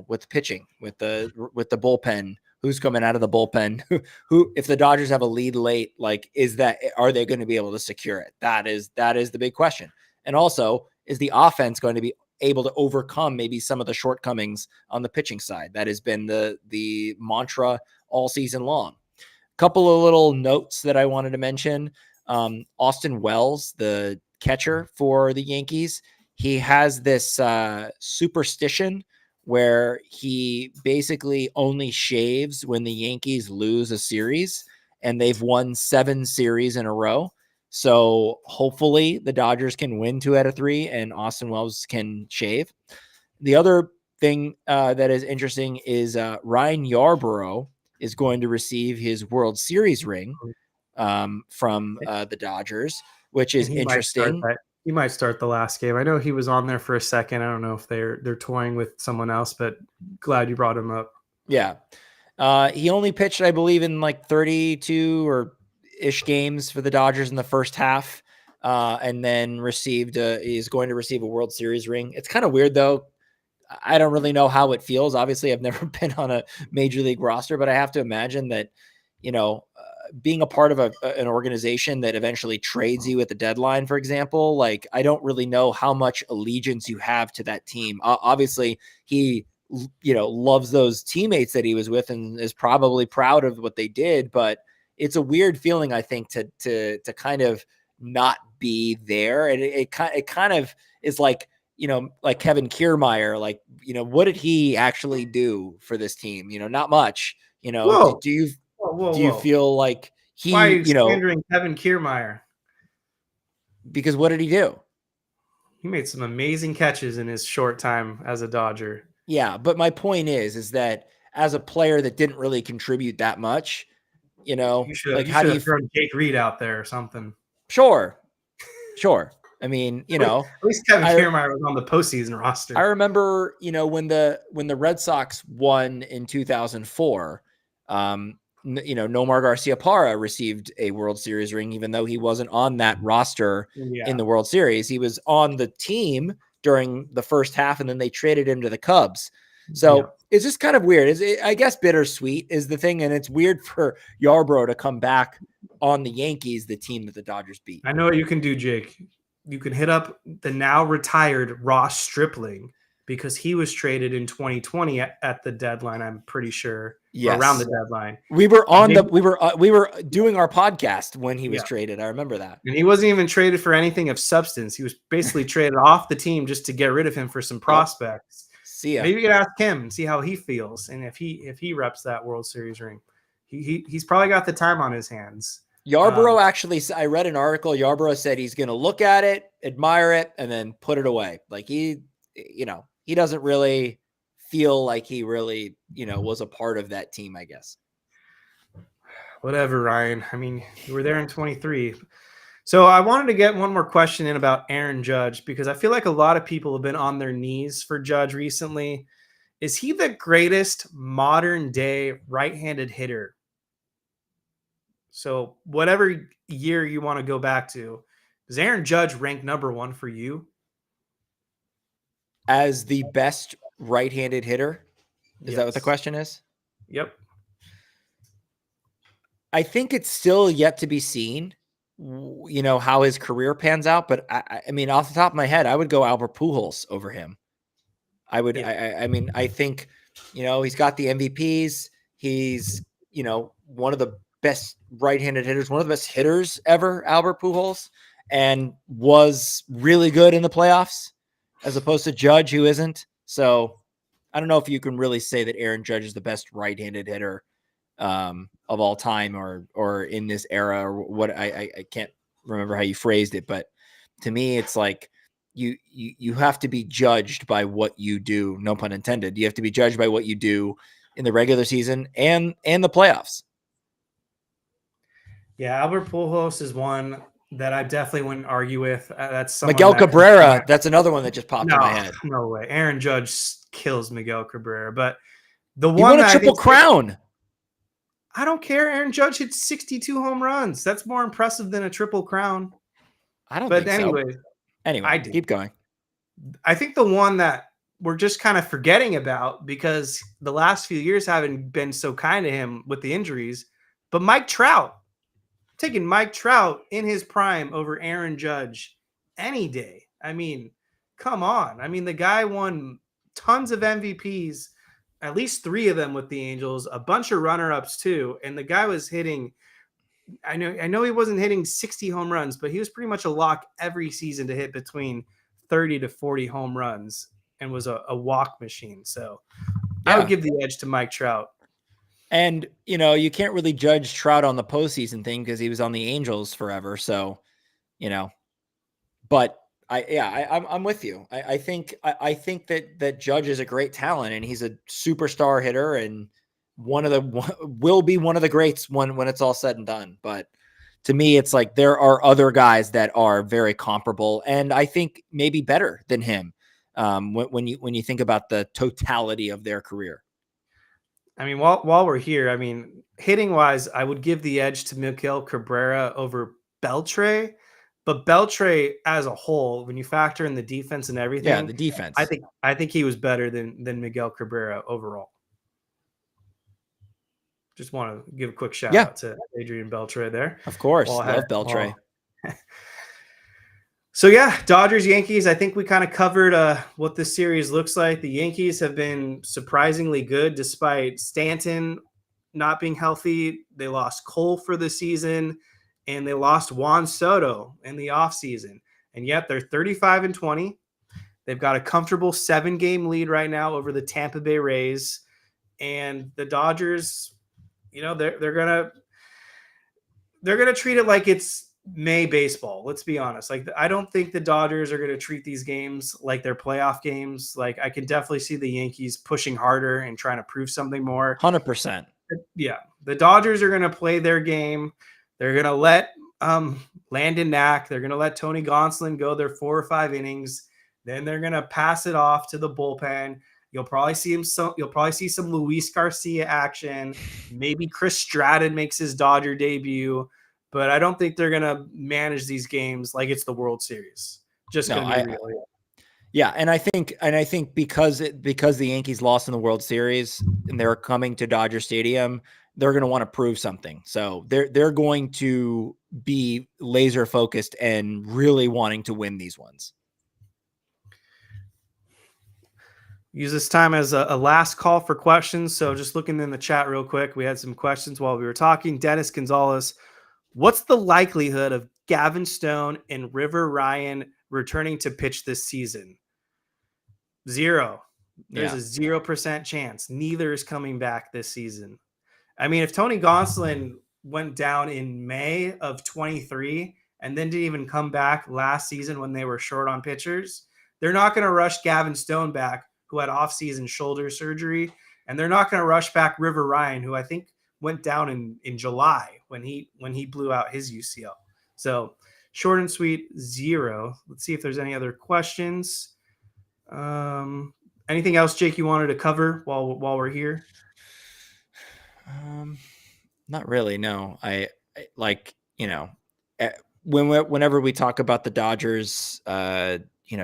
with pitching, with the bullpen, who's coming out of the bullpen, who, if the Dodgers have a lead late, are they going to be able to secure it? That is the big question. And also, is the offense going to be able to overcome maybe some of the shortcomings on the pitching side? That has been the mantra all season long. Couple of little notes that I wanted to mention. Austin Wells, the catcher for the Yankees, he has this superstition where he basically only shaves when the Yankees lose a series, and they've won 7 series in a row. So hopefully the Dodgers can win 2 out of 3 and Austin Wells can shave. The other thing that is interesting is Ryan Yarbrough is going to receive his World Series ring from the Dodgers, which is interesting. He might start the last game. I know he was on there for a second. I don't know if they're toying with someone else, but glad you brought him up. Yeah. He only pitched, I believe, in 32 or ish games for the Dodgers in the first half, and then he's going to receive a World Series ring. It's kind of weird, though. I don't really know how it feels. Obviously, I've never been on a major league roster, but I have to imagine that, being a part of an organization that eventually trades you at the deadline, for example, I don't really know how much allegiance you have to that team. Obviously, he, loves those teammates that he was with and is probably proud of what they did, but it's a weird feeling, I think, to kind of not be there. And it kind of is like Kevin Kiermaier, what did he actually do for this team? Not much. Whoa. Do you feel like he, why are you slandering Kevin Kiermaier? Because what did he do? He made some amazing catches in his short time as a Dodger. Yeah, but my point is that as a player that didn't really contribute that much, you should have thrown Jake Reed out there or something. Sure. I mean, at least Kevin Kiermaier was on the postseason roster. I remember, when the Red Sox won in 2004, Nomar Garciaparra received a World Series ring, even though he wasn't on that roster in the World Series. He was on the team during the first half, and then they traded him to the Cubs. So it's just kind of weird. I guess bittersweet is the thing, and it's weird for Yarbrough to come back on the Yankees, the team that the Dodgers beat. I know what you can do, Jake. You can hit up the now retired Ross Stripling, because he was traded in 2020 at the deadline, I'm pretty sure. or around the Yes. deadline. We were And on we were doing our podcast when he was yeah, traded. I remember that. and he wasn't even traded for anything of substance. He was basically traded off the team just to get rid of him for some Yep. prospects. See ya. Maybe you could ask him and see how he feels, and if he reps that World Series ring, he's probably got the time on his hands. Yarbrough actually, I read an article. Yarbrough said he's going to look at it, admire it, and then put it away. Like he doesn't really feel like he really, was a part of that team, I guess. Whatever, Ryan. I mean, you were there in 23. So I wanted to get one more question in about Aaron Judge, because I feel like a lot of people have been on their knees for Judge recently. Is he the greatest modern day right-handed hitter? So whatever year you want to go back to, does Aaron Judge rank number one for you? As the best right-handed hitter? Is that what the Yes. question is? Yep. I think it's still yet to be seen, how his career pans out. But I mean, off the top of my head, I would go Albert Pujols over him. I would. Yeah. I mean, I think, he's got the MVPs. He's, one of the best right-handed hitters, one of the best hitters ever, Albert Pujols, and was really good in the playoffs, as opposed to Judge, who isn't. So I don't know if you can really say that Aaron Judge is the best right-handed hitter of all time, or in this era, or what. I can't remember how you phrased it, but to me, it's like you have to be judged by what you do. No pun intended. You have to be judged by what you do in the regular season and the playoffs. Yeah, Albert Pujols is one that I definitely wouldn't argue with. That's someone Miguel that Cabrera, that's another one that just popped in my no, head. no way. Aaron Judge kills Miguel Cabrera, but the He one won a that I triple think crown. I don't care. Aaron Judge hit 62 home runs. That's more impressive than a triple crown. I don't But think so. anyway, Anyway, I do. keep going. I think the one that we're just kind of forgetting about, because the last few years haven't been so kind to him with the injuries, but Mike Trout. I'm taking Mike Trout in his prime over Aaron Judge any day. I mean, come on. I mean, the guy won tons of MVPs, at least 3 of them with the Angels, a bunch of runner-ups too, and the guy was hitting, I know he wasn't hitting 60 home runs, but he was pretty much a lock every season to hit between 30 to 40 home runs, and was a walk machine. So I would Yeah. give the edge to Mike Trout. And, you can't really judge Trout on the postseason thing because he was on the Angels forever. So, but I'm with you. I think that Judge is a great talent, and he's a superstar hitter, and will be one of the greats when it's all said and done. But to me, it's like there are other guys that are very comparable, and I think maybe better than him. When you think about the totality of their career. I mean, while we're here, I mean, hitting wise, I would give the edge to Miguel Cabrera over Beltre, but Beltre as a whole, when you factor in the defense and Yeah, everything, the defense. I think he was better than Miguel Cabrera overall. Just want to give a quick shout out to Adrian Beltre there. Of course, love Beltre. So yeah, Dodgers Yankees. I think we kind of covered what this series looks like. The Yankees have been surprisingly good despite Stanton not being healthy. They lost Cole for the season, and they lost Juan Soto in the offseason. And yet they're 35-20. They've got a comfortable 7-game lead right now over the Tampa Bay Rays. And the Dodgers, they're gonna treat it like it's May baseball. Let's be honest. Like, I don't think the Dodgers are gonna treat these games like they're playoff games. Like, I can definitely see the Yankees pushing harder and trying to prove something more. 100%. Yeah, the Dodgers are gonna play their game. They're gonna let Landon Knack. They're gonna let Tony Gonsolin go their 4 or 5 innings. Then they're gonna pass it off to the bullpen. You'll probably see some Luis Garcia action. Maybe Chris Stratton makes his Dodger debut, but I don't think they're gonna manage these games like it's the World Series. Just gonna be real. Yeah, and I think because the Yankees lost in the World Series and they're coming to Dodger Stadium, they're going to want to prove something. So they're going to be laser focused and really wanting to win these ones. Use this time as a last call for questions. So just looking in the chat real quick, we had some questions while we were talking. Dennis Gonzalez, what's the likelihood of Gavin Stone and River Ryan returning to pitch this season? 0. There's Yeah. a 0% chance. Neither is coming back this season. I mean, if Tony Gonsolin went down in May of 23 and then didn't even come back last season when they were short on pitchers, they're not going to rush Gavin Stone back, who had off-season shoulder surgery, and they're not going to rush back River Ryan, who I think went down in July when he blew out his UCL. So short and sweet, 0. Let's see if there's any other questions. Anything else, Jake, you wanted to cover while we're here? Not really. No, I like, whenever we talk about the Dodgers,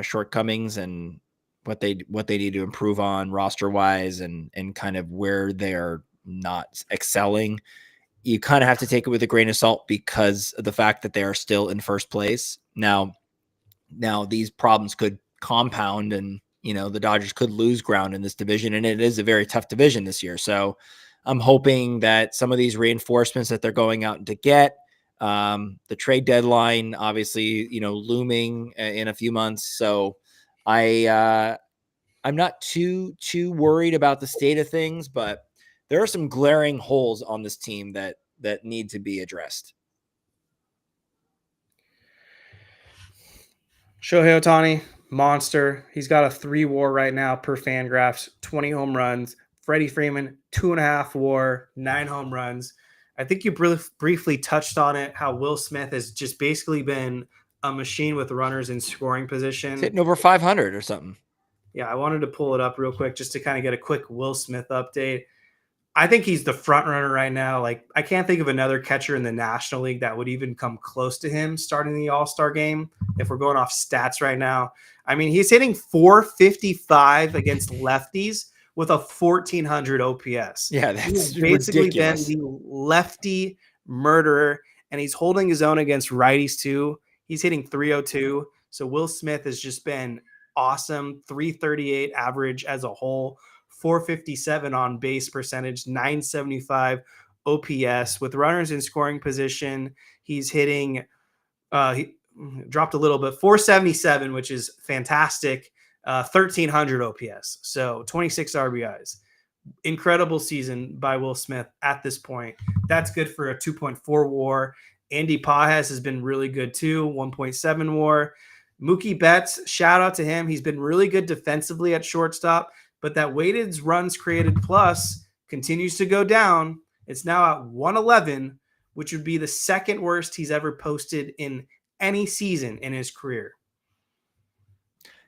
shortcomings and what they need to improve on roster wise and kind of where they're not excelling, you kind of have to take it with a grain of salt because of the fact that they are still in first place. Now these problems could compound and, the Dodgers could lose ground in this division, and it is a very tough division this year. So I'm hoping that some of these reinforcements that they're going out to get, the trade deadline, obviously, looming in a few months. So I'm not too worried about the state of things, but there are some glaring holes on this team that need to be addressed. Shohei Ohtani, monster. He's got a 3 WAR right now per Fangraphs, 20 home runs. Freddie Freeman, 2.5 WAR, 9 home runs. I think you briefly touched on it, how Will Smith has just basically been a machine with runners in scoring position. He's hitting over 500 or something. Yeah, I wanted to pull it up real quick just to kind of get a quick Will Smith update. I think he's the front runner right now. Like, I can't think of another catcher in the National League that would even come close to him starting the All-Star game if we're going off stats right now. I mean, he's hitting 455 against lefties with a 1,400 OPS. Yeah, that's He's basically ridiculous. been the lefty murderer, and he's holding his own against righties too. He's hitting 302. So Will Smith has just been awesome. 338 average as a whole. 457 on base percentage, 975 OPS. With runners in scoring position, he's hitting, he dropped a little bit, 477, which is fantastic, 1,300 OPS. So 26 RBIs. Incredible season by Will Smith at this point. That's good for a 2.4 WAR. Andy Pajes has been really good too, 1.7 WAR. Mookie Betts, shout out to him. He's been really good defensively at shortstop, but that weighted runs created plus continues to go down. It's now at 111, which would be the second worst he's ever posted in any season in his career.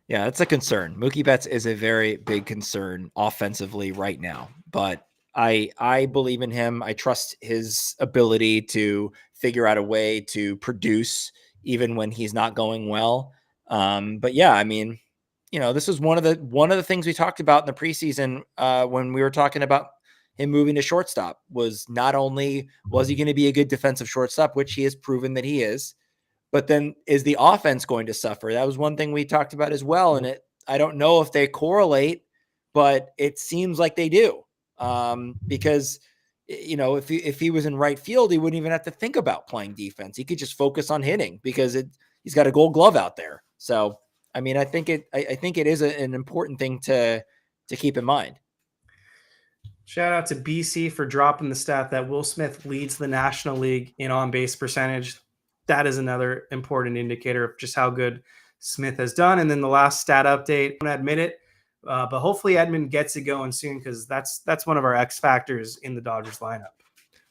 Yeah, that's a concern. Mookie Betts is a very big concern offensively right now, but I believe in him. I trust his ability to figure out a way to produce even when he's not going well. But yeah, I mean, this was one of the things we talked about in the preseason when we were talking about him moving to shortstop. Was not only was he going to be a good defensive shortstop, which he has proven that he is, but then is the offense going to suffer? That was one thing we talked about as well. And I don't know if they correlate, but it seems like they do. Because if he was in right field, he wouldn't even have to think about playing defense. He could just focus on hitting because he's got a Gold Glove out there. So, I mean, I think it is an important thing to keep in mind. Shout out to BC for dropping the stat that Will Smith leads the National League in on-base percentage. That is another important indicator of just how good Smith has done. And then the last stat update, I don't admit it, but hopefully Edman gets it going soon because that's one of our X factors in the Dodgers lineup.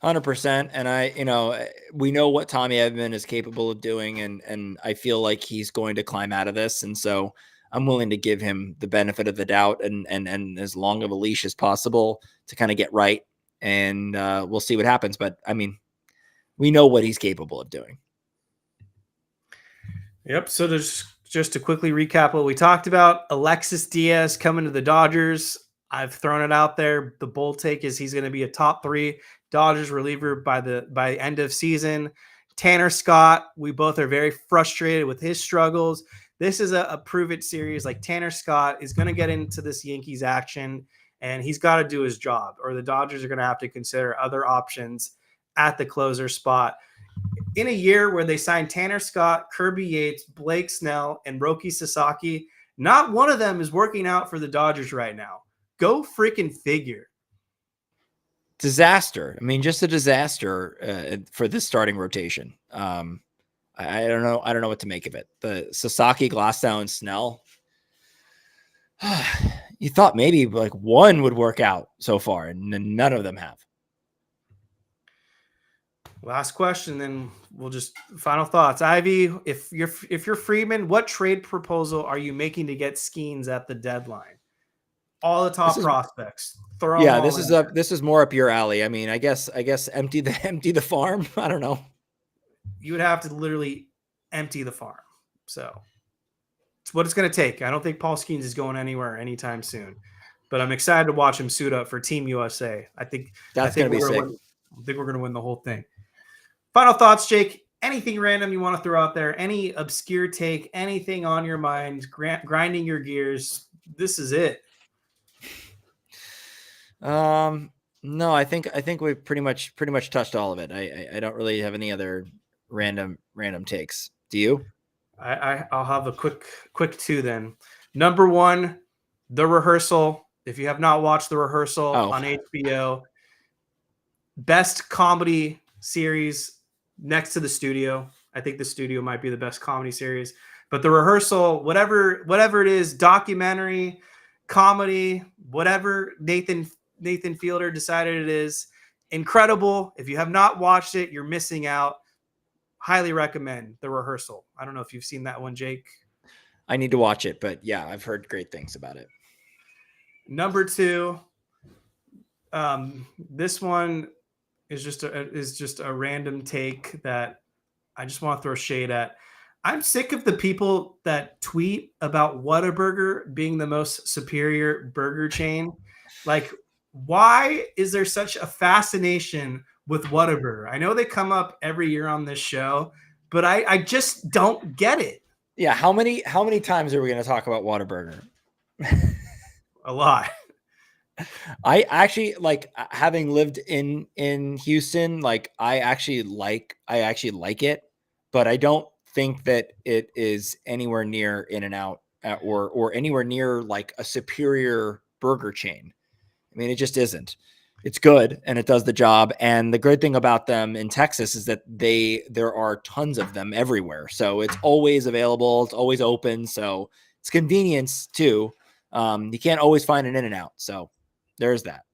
100%. And we know what Tommy Edman is capable of doing, and I feel like he's going to climb out of this. And so I'm willing to give him the benefit of the doubt and as long of a leash as possible to kind of get right. And we'll see what happens. But I mean, we know what he's capable of doing. Yep. So just to quickly recap what we talked about, Alexis Diaz coming to the Dodgers. I've thrown it out there. The bold take is he's going to be a top 3 Dodgers reliever by end of season. Tanner Scott, we both are very frustrated with his struggles. This is a prove it series. Like Tanner Scott is going to get into this Yankees action, and he's got to do his job, or the Dodgers are going to have to consider other options at the closer spot. In a year where they signed Tanner Scott, Kirby Yates, Blake Snell, and Roki Sasaki, not one of them is working out for the Dodgers right now. Go freaking figure. Disaster. I mean, just a disaster for this starting rotation. I don't know. I don't know what to make of it. The Sasaki, Glasnow, and Snell. You thought maybe like one would work out so far, and none of them have. Last question, then we'll just final thoughts. Ivy, if you're Friedman, what trade proposal are you making to get Skeens at the deadline? All the top prospects. Throw them all this is more up your alley. I mean, I guess empty the farm. I don't know. You would have to literally empty the farm. So it's what it's going to take. I don't think Paul Skeens is going anywhere anytime soon, but I'm excited to watch him suit up for Team USA. I think going to be sick. I think we're going to win the whole thing. Final thoughts, Jake. Anything random you want to throw out there? Any obscure take? Anything on your mind? Grinding your gears? This is it. No, I think we've pretty much touched all of it. I don't really have any other random takes. Do you? I'll have a quick two then. Number one, The Rehearsal. If you have not watched The Rehearsal on HBO, best comedy series next to The Studio. I think The Studio might be the best comedy series, but The Rehearsal, whatever it is, documentary, comedy, whatever Nathan Fielder decided it is, incredible. If you have not watched it, you're missing out. Highly recommend The Rehearsal. I don't know if you've seen that one, Jake. I need to watch it, but yeah, I've heard great things about it. Number two, this one is just a random take that I just want to throw shade at. I'm sick of the people that tweet about Whataburger being the most superior burger chain. Like, why is there such a fascination with Whataburger? I know they come up every year on this show, but I just don't get it. Yeah, how many times are we going to talk about Whataburger? A lot. I actually like, having lived in Houston, like I actually like it, but I don't think that it is anywhere near In-N-Out or anywhere near like a superior burger chain. I mean, it just isn't. It's good and it does the job. And the good thing about them in Texas is that there are tons of them everywhere. So it's always available. It's always open. So it's convenience too. You can't always find an In-N-Out. So there's that.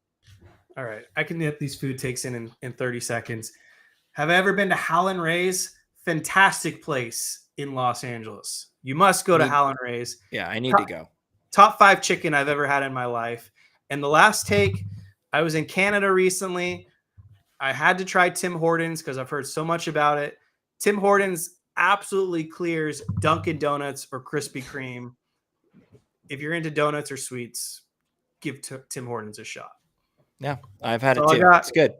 All right. I can get these food takes in 30 seconds. Have I ever been to Howlin' Ray's? Fantastic place in Los Angeles. You must go to Howlin' Ray's. Yeah, I need to go. Top 5 chicken I've ever had in my life. And the last take, I was in Canada recently. I had to try Tim Hortons because I've heard so much about it. Tim Hortons absolutely clears Dunkin' Donuts or Krispy Kreme. If you're into donuts or sweets, give Tim Hortons a shot. Yeah, I've had it too. It's good.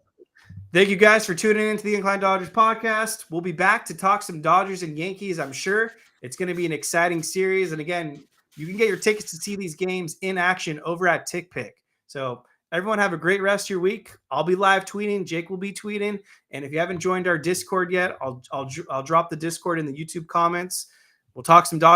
Thank you guys for tuning into the Inclined Dodgers podcast. We'll be back to talk some Dodgers and Yankees, I'm sure. It's going to be an exciting series. And again, you can get your tickets to see these games in action over at TickPick. So everyone have a great rest of your week. I'll be live tweeting. Jake will be tweeting. And if you haven't joined our Discord yet, I'll drop the Discord in the YouTube comments. We'll talk some Dodgers.